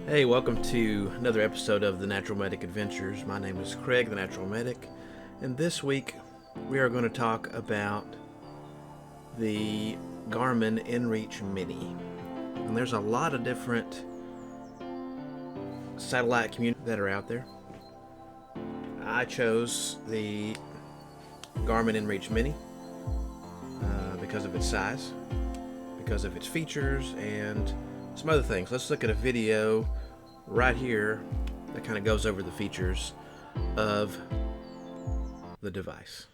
Hey, welcome to another episode of the Natural Medic Adventures. My name is Craig, the Natural Medic, and this week we are going to talk about the Garmin Inreach Mini. And there's a lot of different satellite communities that are out there. I chose the Garmin Inreach Mini because of its size, because of its features, and some other things. Let's look at a video right here that kind of goes over the features of the device.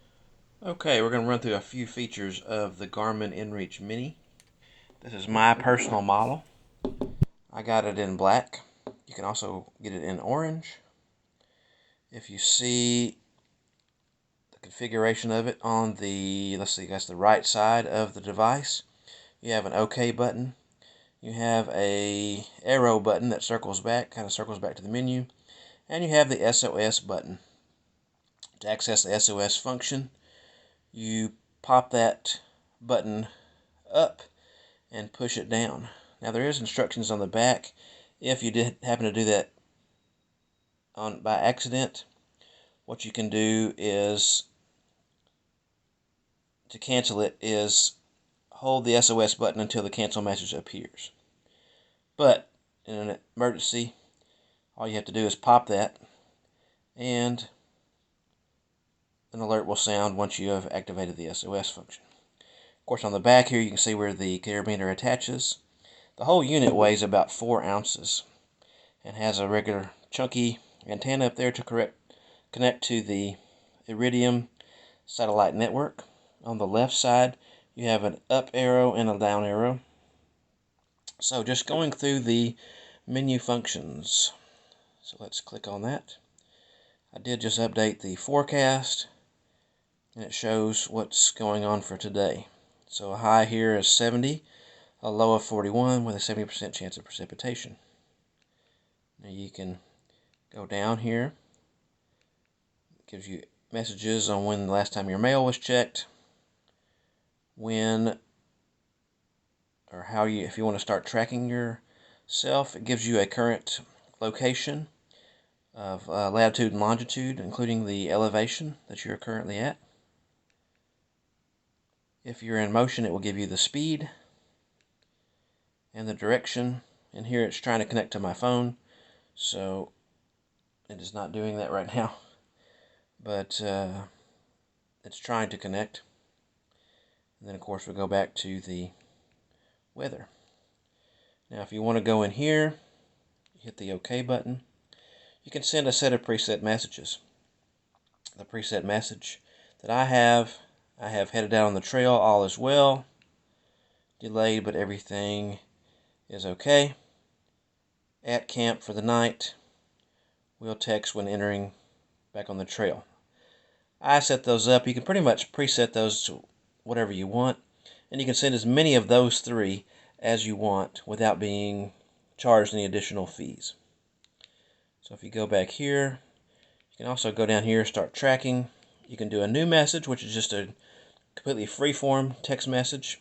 Okay, we're going to run through a few features of the Garmin Inreach Mini. This is my personal model. I got it in black. You can also get it in orange. If you see the configuration of it on the, let's see, that's the right side of the device, you have an OK button. You have a arrow button that circles back, kind of circles back to the menu, and you have the SOS button. To access the SOS function, you pop that button up and push it down. Now there is instructions on the back. If you did happen to do that by accident, what you can do is, to cancel it, is hold the SOS button until the cancel message appears. But in an emergency, all you have to do is pop that, and an alert will sound once you have activated the SOS function. Of course, on the back here, you can see where the carabiner attaches. The whole unit weighs about 4 ounces and has a regular chunky antenna up there to connect to the Iridium satellite network. On the left side, you have an up arrow and a down arrow. So just going through the menu functions. So let's click on that. I did just update the forecast, and it shows what's going on for today. So a high here is 70, a low of 41 with a 70% chance of precipitation. Now you can go down here. It gives you messages on when the last time your mail was checked, when or how you, if you want to start tracking yourself. It gives you a current location of latitude and longitude, including the elevation that you're currently at. If you're in motion, it will give you the speed and the direction. And here it's trying to connect to my phone, so it is not doing that right now, but it's trying to connect. And then of course we'll go back to the weather. Now if you want to go in here, you hit the OK button. You can send a set of preset messages. The preset message that I have headed out on the trail, all is well, delayed but everything is okay, at camp for the night, will text when entering back on the trail. I set those up. You can pretty much preset those to whatever you want, and you can send as many of those 3 as you want without being charged any additional fees. So if you go back here, you can also go down here, start tracking. You can do a new message, which is just a completely free-form text message.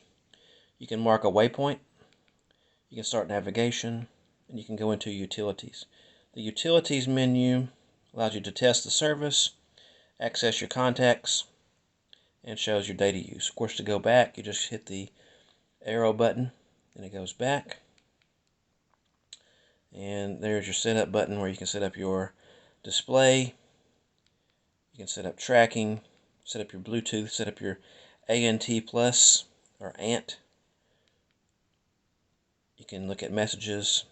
You can mark a waypoint. You can start navigation, and you can go into utilities. The utilities menu allows you to test the service, access your contacts, and shows your data use. Of course, to go back, you just hit the arrow button, and it goes back. And there's your setup button where you can set up your display. You can set up tracking, set up your Bluetooth, set up your ANT plus or ANT. You can look at messages,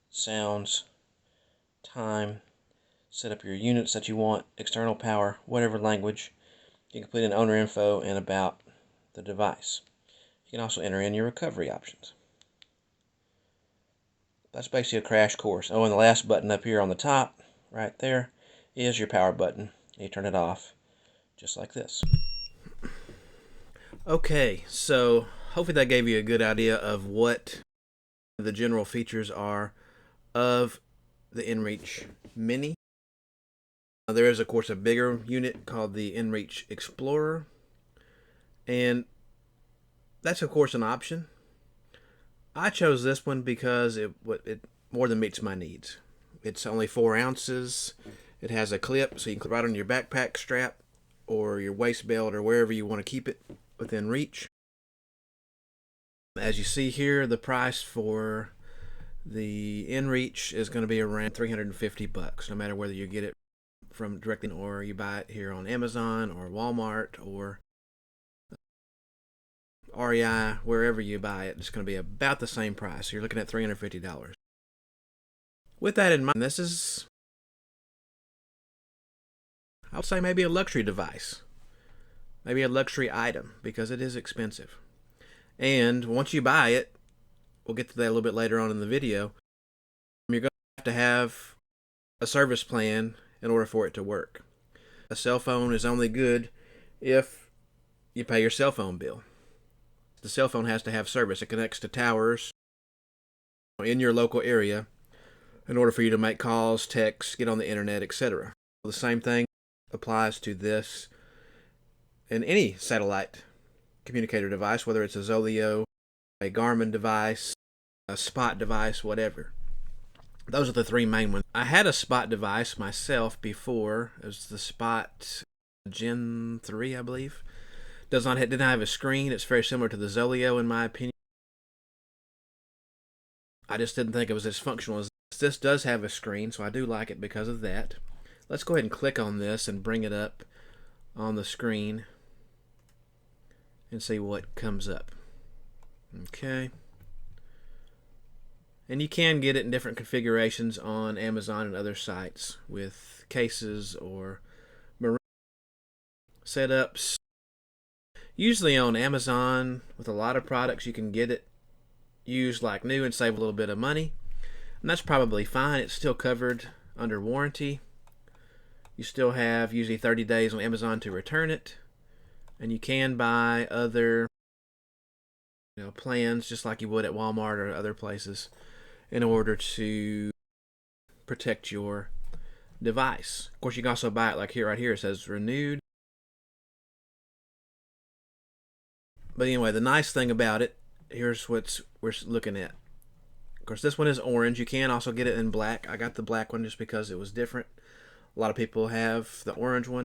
sounds, time, set up your units that you want, external power, whatever language. You can put in owner info and about the device. You can also enter in your recovery options. That's basically a crash course. Oh, and the last button up here on the top, right there, is your power button. You turn it off, just like this. Okay, so hopefully that gave you a good idea of what the general features are of the Inreach Mini. There is, of course, a bigger unit called the Inreach Explorer, and that's, of course, an option. I chose this one because it more than meets my needs. It's only 4 ounces. It has a clip, so you can clip right on your backpack strap or your waist belt or wherever you want to keep it within reach. As you see here, the price for the Inreach is going to be around $350, no matter whether you get it from directly or you buy it here on Amazon or Walmart or REI, wherever you buy it. It's going to be about the same price. So you're looking at $350. With that in mind, this is, I would say, maybe a luxury device, maybe a luxury item, because it is expensive. And once you buy it, we'll get to that a little bit later on in the video, you're going to have a service plan in order for it to work. A cell phone is only good if you pay your cell phone bill. The cell phone has to have service. It connects to towers in your local area in order for you to make calls, texts, get on the internet, etc. The same thing applies to this in any satellite communicator device, whether it's a Zoleo, a Garmin device, a Spot device, whatever. Those are the 3 main ones. I had a Spot device myself before. It was the Spot Gen 3, I believe. Didn't have a screen. It's very similar to the Zoleo in my opinion. I just didn't think it was as functional as this. This does have a screen, so I do like it because of that. Let's go ahead and click on this and bring it up on the screen and see what comes up. Okay. And you can get it in different configurations on Amazon and other sites with cases or marine setups. Usually on Amazon, with a lot of products, you can get it used like new and save a little bit of money. And that's probably fine. It's still covered under warranty. You still have usually 30 days on Amazon to return it. And you can buy other plans just like you would at Walmart or other places in order to protect your device. Of course, you can also buy it like here, right here, it says renewed. But anyway, the nice thing about it, here's what we're looking at. Of course, this one is orange. You can also get it in black. I got the black one just because it was different. A lot of people have the orange one.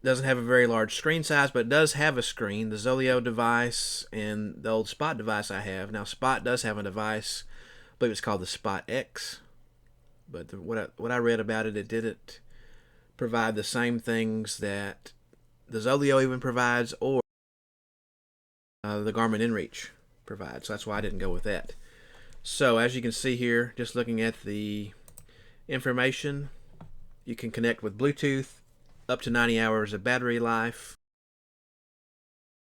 It doesn't have a very large screen size, but it does have a screen. The Zoleo device and the old Spot device I have. Now, Spot does have a device, I believe it's called the Spot X. But what I read about it, it didn't provide the same things that the Zoleo even provides or the Garmin Inreach provides. So that's why I didn't go with that. So as you can see here, just looking at the information, you can connect with Bluetooth, up to 90 hours of battery life.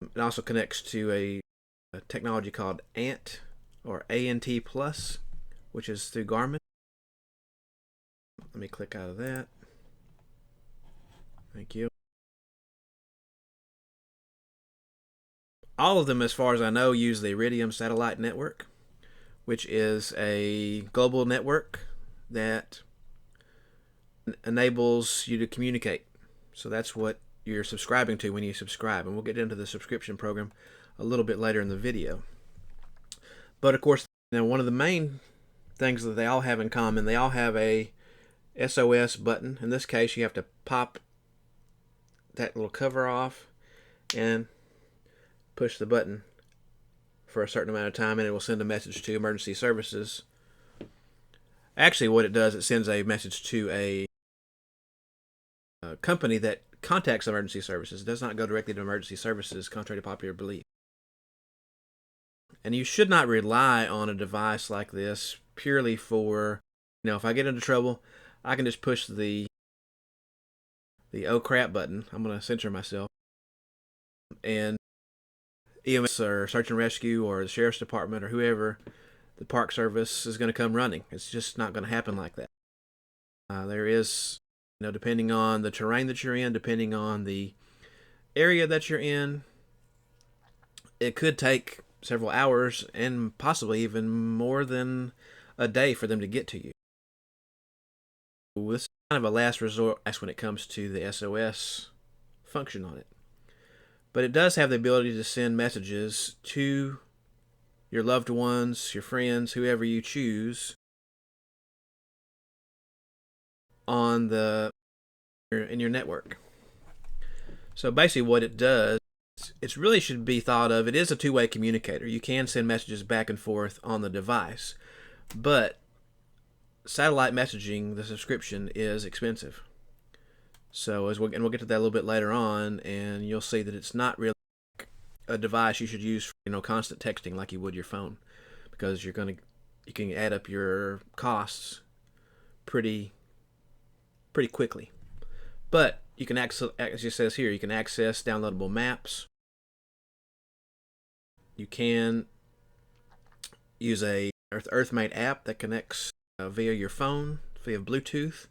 It also connects to a technology called ANT or ANT Plus, which is through Garmin. Let me click out of that. Thank you. All of them, as far as I know, use the Iridium satellite network, which is a global network that enables you to communicate. So that's what you're subscribing to when you subscribe. And we'll get into the subscription program a little bit later in the video. But of course, now one of the main things that they all have in common, they all have a SOS button. In this case, you have to pop that little cover off and push the button for a certain amount of time, and it will send a message to emergency services. Actually, what it does, it sends a message to a company that contacts emergency services. It does not go directly to emergency services, contrary to popular belief. And you should not rely on a device like this purely for, if I get into trouble, I can just push the oh crap button. I'm going to censor myself. And EMS or search and rescue or the sheriff's department or whoever, the park service is going to come running. It's just not going to happen like that. There is, depending on the terrain that you're in, depending on the area that you're in, it could take several hours and possibly even more than a day for them to get to you. This is kind of a last resort when it comes to the SOS function on it. But it does have the ability to send messages to your loved ones, your friends, whoever you choose on in your network. So basically what it does, it really should be thought of, it is a two-way communicator. You can send messages back and forth on the device, but satellite messaging, the subscription, is expensive. So and we'll get to that a little bit later on, and you'll see that it's not really a device you should use for constant texting like you would your phone, because you can add up your costs pretty quickly. But you can access, as it says here, you can access downloadable maps. You can use a Earthmate app that connects via your phone, via Bluetooth,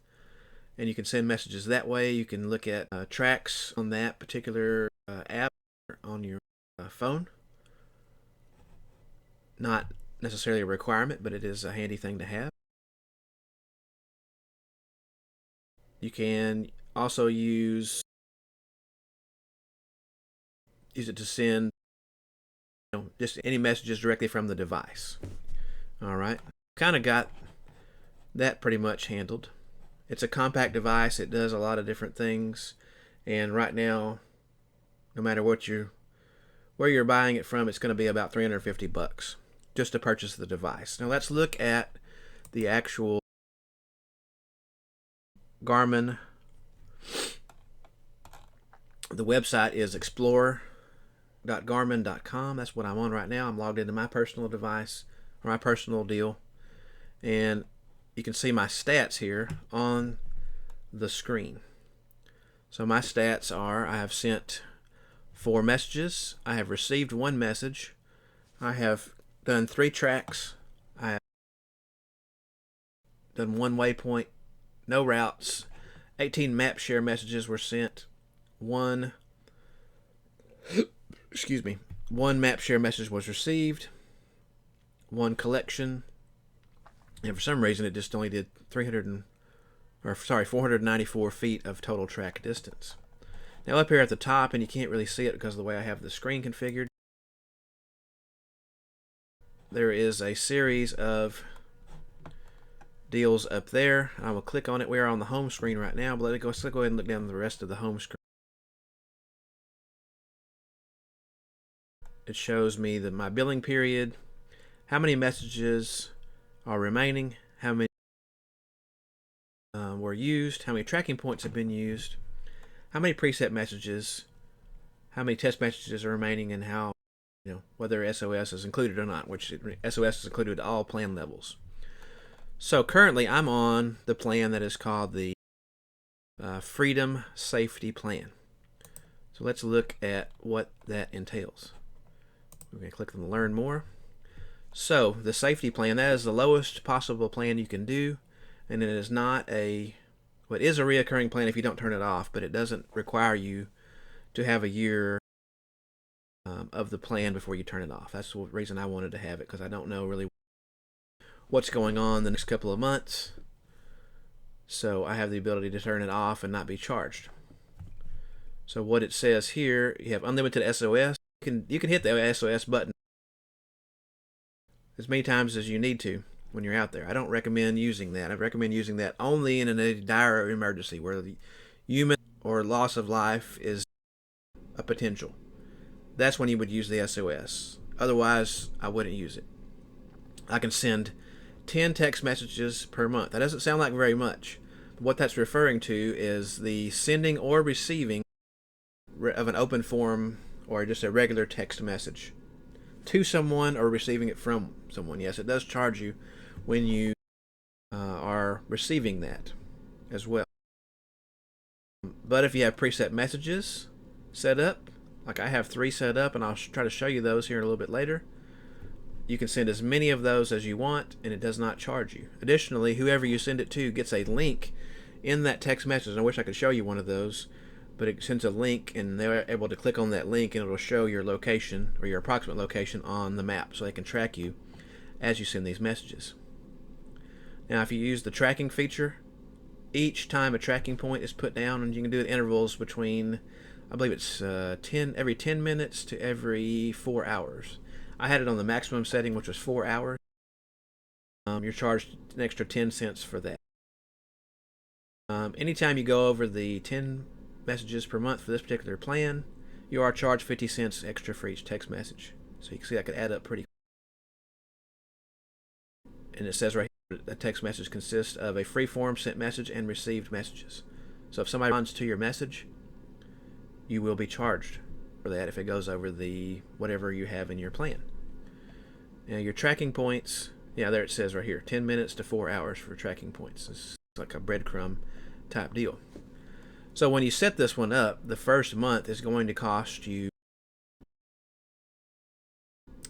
and you can send messages that way. You can look at tracks on that particular app on your phone. Not necessarily a requirement, but it is a handy thing to have. You can also use it to send just any messages directly from the device. All right, kind of got that pretty much handled. It's a compact device. It does a lot of different things, and right now, no matter where you're buying it from, it's going to be about $350 just to purchase the device. Now let's look at the actual Garmin. The website is explore.garmin.com. That's what I'm on right now. I'm logged into my personal device, or my personal deal, and you can see my stats here on the screen. So my stats are: I have sent 4 messages, I have received 1 message, I have done 3 tracks, I have done 1 waypoint, no routes, 18 map share messages were sent, 1 map share message was received, 1 collection, and for some reason it just only did 494 feet of total track distance. Now up here at the top, and you can't really see it because of the way I have the screen configured, there is a series of deals up there. I will click on it. We are on the home screen right now, but let's go ahead and look down the rest of the home screen. It shows me my billing period, how many messages are remaining, how many were used, how many tracking points have been used, how many preset messages, how many test messages are remaining, and how, whether SOS is included or not, which SOS is included at all plan levels. So currently I'm on the plan that is called the Freedom Safety Plan. So let's look at what that entails. We're going to click on Learn More. So the safety plan, that is the lowest possible plan you can do, and it is not it is a reoccurring plan if you don't turn it off, but it doesn't require you to have a year of the plan before you turn it off. That's the reason I wanted to have it, because I don't know really what's going on the next couple of months, so I have the ability to turn it off and not be charged. So what it says here, you have unlimited SOS. You can hit the SOS button as many times as you need to when you're out there. I don't recommend using that. I recommend using that only in a dire emergency where the human or loss of life is a potential. That's when you would use the SOS. Otherwise, I wouldn't use it. I can send 10 text messages per month. That doesn't sound like very much. But what that's referring to is the sending or receiving of an open form or just a regular text message to someone or receiving it from someone. Yes, it does charge you when you are receiving that as well. But if you have preset messages set up, like I have 3 set up, and I'll try to show you those here a little bit later, you can send as many of those as you want, and it does not charge you. Additionally, whoever you send it to gets a link in that text message. I wish I could show you one of those, but it sends a link, and they're able to click on that link, and it'll show your location or your approximate location on the map, so they can track you as you send these messages. Now, if you use the tracking feature, each time a tracking point is put down, and you can do it at intervals between, I believe it's every 10 minutes to every 4 hours. I had it on the maximum setting, which was 4 hours. You're charged an extra 10 cents for that. Anytime you go over the 10 messages per month for this particular plan, you are charged 50 cents extra for each text message. So you can see that could add up pretty quick. And it says right here, a text message consists of a free form sent message and received messages. So if somebody responds to your message, you will be charged for that if it goes over the whatever you have in your plan. Now your tracking points, yeah, there it says right here, 10 minutes to 4 hours for tracking points. It's like a breadcrumb type deal. So when you set this one up, the first month is going to cost you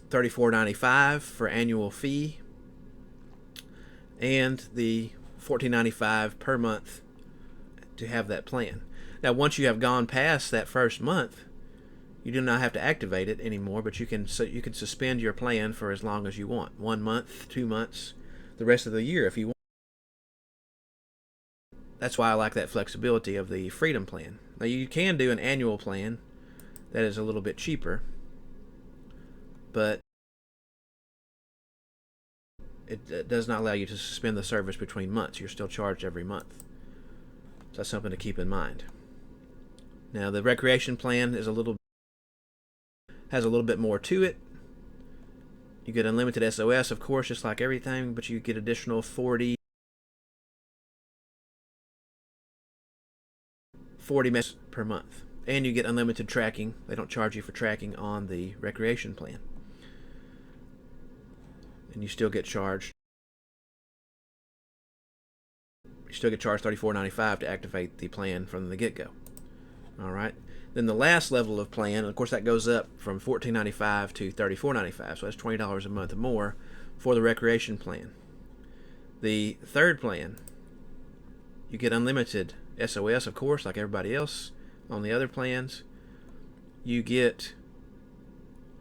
$34.95 for annual fee, and the $14.95 per month to have that plan. Now once you have gone past that first month, you do not have to activate it anymore, but you can suspend your plan for as long as you want. 1 month, 2 months, the rest of the year if you want. That's why I like that flexibility of the Freedom plan. Now you can do an annual plan that is a little bit cheaper, but it does not allow you to suspend the service between months. You're still charged every month. So that's something to keep in mind. Now the recreation plan is has a little bit more to it. You get unlimited SOS, of course, just like everything, but you get additional 40 messages per month. And you get unlimited tracking. They don't charge you for tracking on the recreation plan. And you still get charged. You still get charged $34.95 to activate the plan from the get-go. All right. Then the last level of plan, and of course that goes up from $14.95 to $34.95, so that's $20 a month more for the recreation plan. The third plan, you get unlimited SOS, of course, like everybody else on the other plans. You get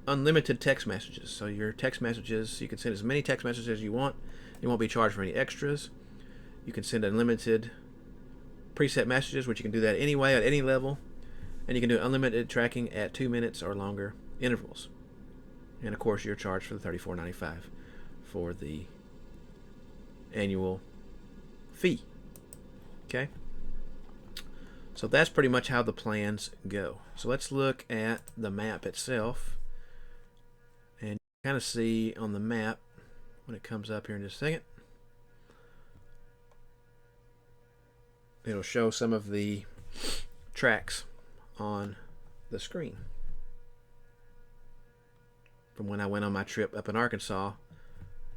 unlimited text messages. So your text messages, you can send as many text messages as you want. You won't be charged for any extras. You can send unlimited preset messages, which you can do that anyway at any level. And you can do unlimited tracking at 2 minutes or longer intervals. And of course, you're charged for the $34.95 for the annual fee. Okay? So that's pretty much how the plans go. So let's look at the map itself. And you kind of see on the map when it comes up here in just a second. It'll show some of the tracks on the screen from when I went on my trip up in Arkansas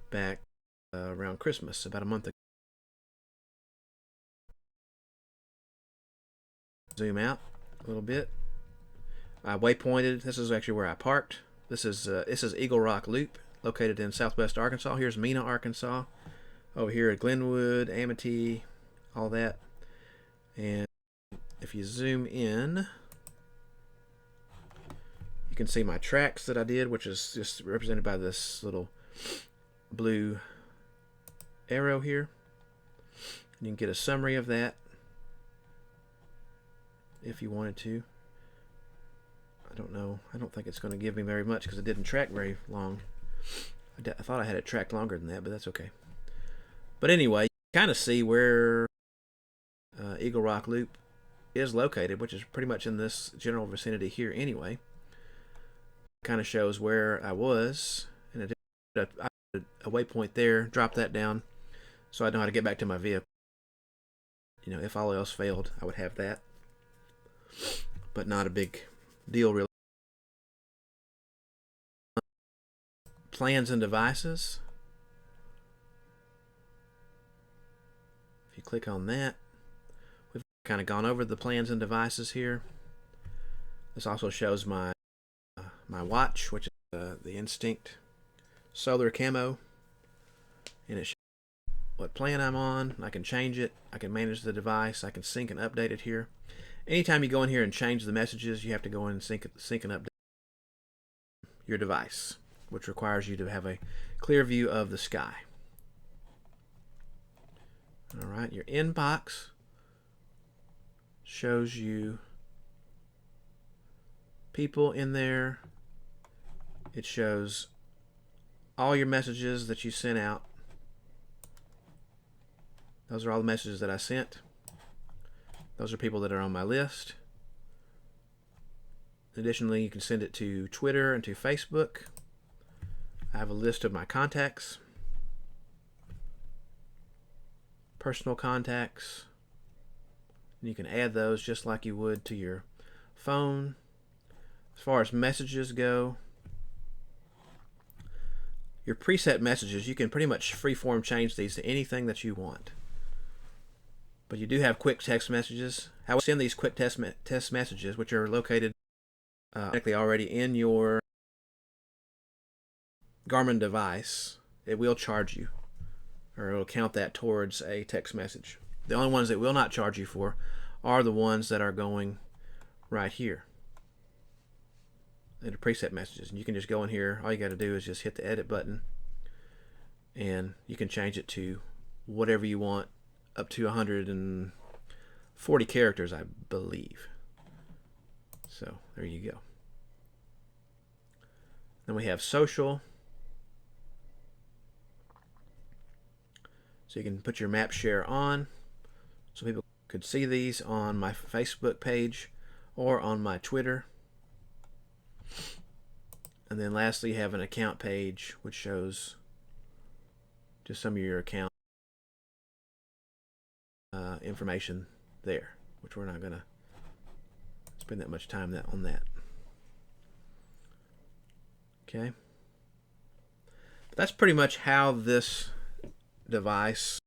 back around Christmas, about a month ago. Zoom out a little bit. I waypointed. This is actually where I parked. This is Eagle Rock Loop, located in southwest Arkansas. Here's Mena, Arkansas. Over here at Glenwood, Amity, all that. And if you zoom in, you can see my tracks that I did, which is just represented by this little blue arrow here. And you can get a summary of that if you wanted to. I don't know. I don't think it's going to give me very much because it didn't track very long. I thought I had it tracked longer than that, but that's okay. But anyway, you kind of see where Eagle Rock Loop is located, which is pretty much in this general vicinity here anyway. Kind of shows where I was, and I put a waypoint there, drop that down, so I know how to get back to my vehicle. You know, if all else failed, I would have that, but not a big deal really. Plans and devices. If you click on that, we've kind of gone over the plans and devices here. This also shows my watch, which is the Instinct Solar Camo, and it shows what plan I'm on. I can change it. I can manage the device. I can sync and update it here. Anytime you go in here and change the messages, you have to go in and sync and update your device, which requires you to have a clear view of the sky. All right, your inbox shows you people in there. It shows all your messages that you sent out. Those are all the messages that I sent. Those are people that are on my list. Additionally, you can send it to Twitter and to Facebook. I have a list of my contacts, personal contacts, and you can add those just like you would to your phone. As far as messages go, your preset messages, you can pretty much freeform change these to anything that you want. But you do have quick text messages. How we send these quick test messages, which are located already in your Garmin device, it will charge you, or it will count that towards a text message. The only ones that will not charge you for are the ones that are going right here into preset messages. And you can just go in here. All you got to do is just hit the edit button, and you can change it to whatever you want, up to 140 characters, I believe. So there you go. Then we have social. So you can put your map share on, so people could see these on my Facebook page or on my Twitter. And then lastly, you have an account page, which shows just some of your account information there, which we're not going to spend that much time on that. Okay. But that's pretty much how this device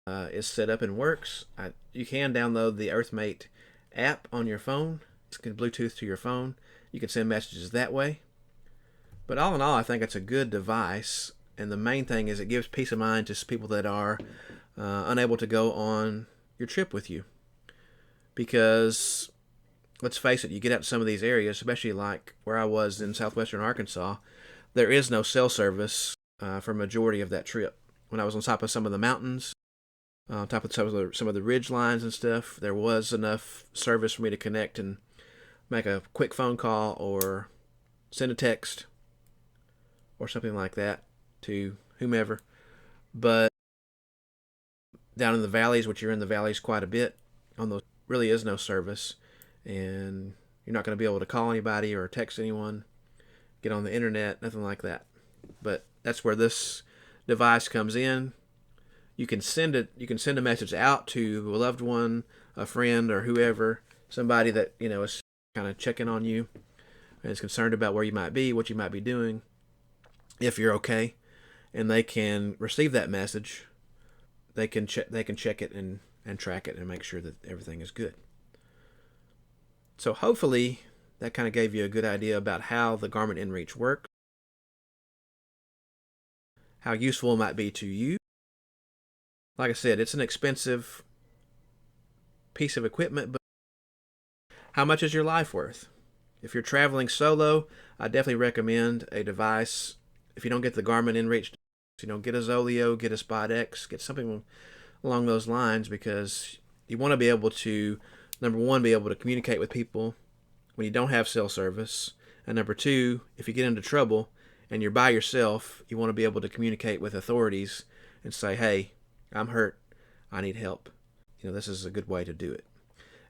is set up and works. You can download the EarthMate app on your phone. It's can Bluetooth to your phone. You can send messages that way. But all in all, I think it's a good device, and the main thing is it gives peace of mind to people that are unable to go on your trip with you. Because let's face it, you get out to some of these areas, especially like where I was in southwestern Arkansas, there is no cell service for a majority of that trip. When I was on top of some of the mountains, on top of some of the ridge lines and stuff, there was enough service for me to connect and make a quick phone call or send a text or something like that to whomever. But down in the valleys, which you're in the valleys quite a bit, on those really is no service, and you're not going to be able to call anybody or text anyone, get on the internet, nothing like that. But that's where this device comes in. You can send a message out to a loved one, a friend, or whoever, somebody that is kind of checking on you and is concerned about where you might be, what you might be doing, if you're okay, and they can receive that message. They can check it and track it and make sure that everything is good. So hopefully that kind of gave you a good idea about how the Garmin Inreach works, how useful it might be to you. Like I said, it's an expensive piece of equipment, but how much is your life worth? If you're traveling solo, I definitely recommend a device. If you don't get the Garmin Inreach, get a Zoleo, get a Spot X, get something along those lines, because you want to be able to, number one, be able to communicate with people when you don't have cell service, and number two, if you get into trouble and you're by yourself, you want to be able to communicate with authorities and say, hey, I'm hurt, I need help. This is a good way to do it.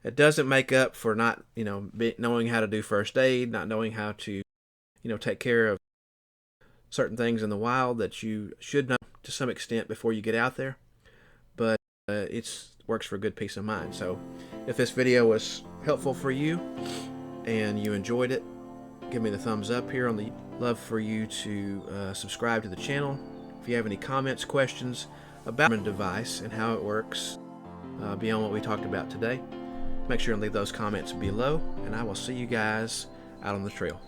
It doesn't make up for not, knowing how to do first aid, not knowing how to, take care of certain things in the wild that you should know to some extent before you get out there. But it works for good peace of mind. So if this video was helpful for you and you enjoyed it, give me the thumbs up here. Love for you to subscribe to the channel. If you have any comments, questions about the device and how it works beyond what we talked about today, make sure and leave those comments below, and I will see you guys out on the trail.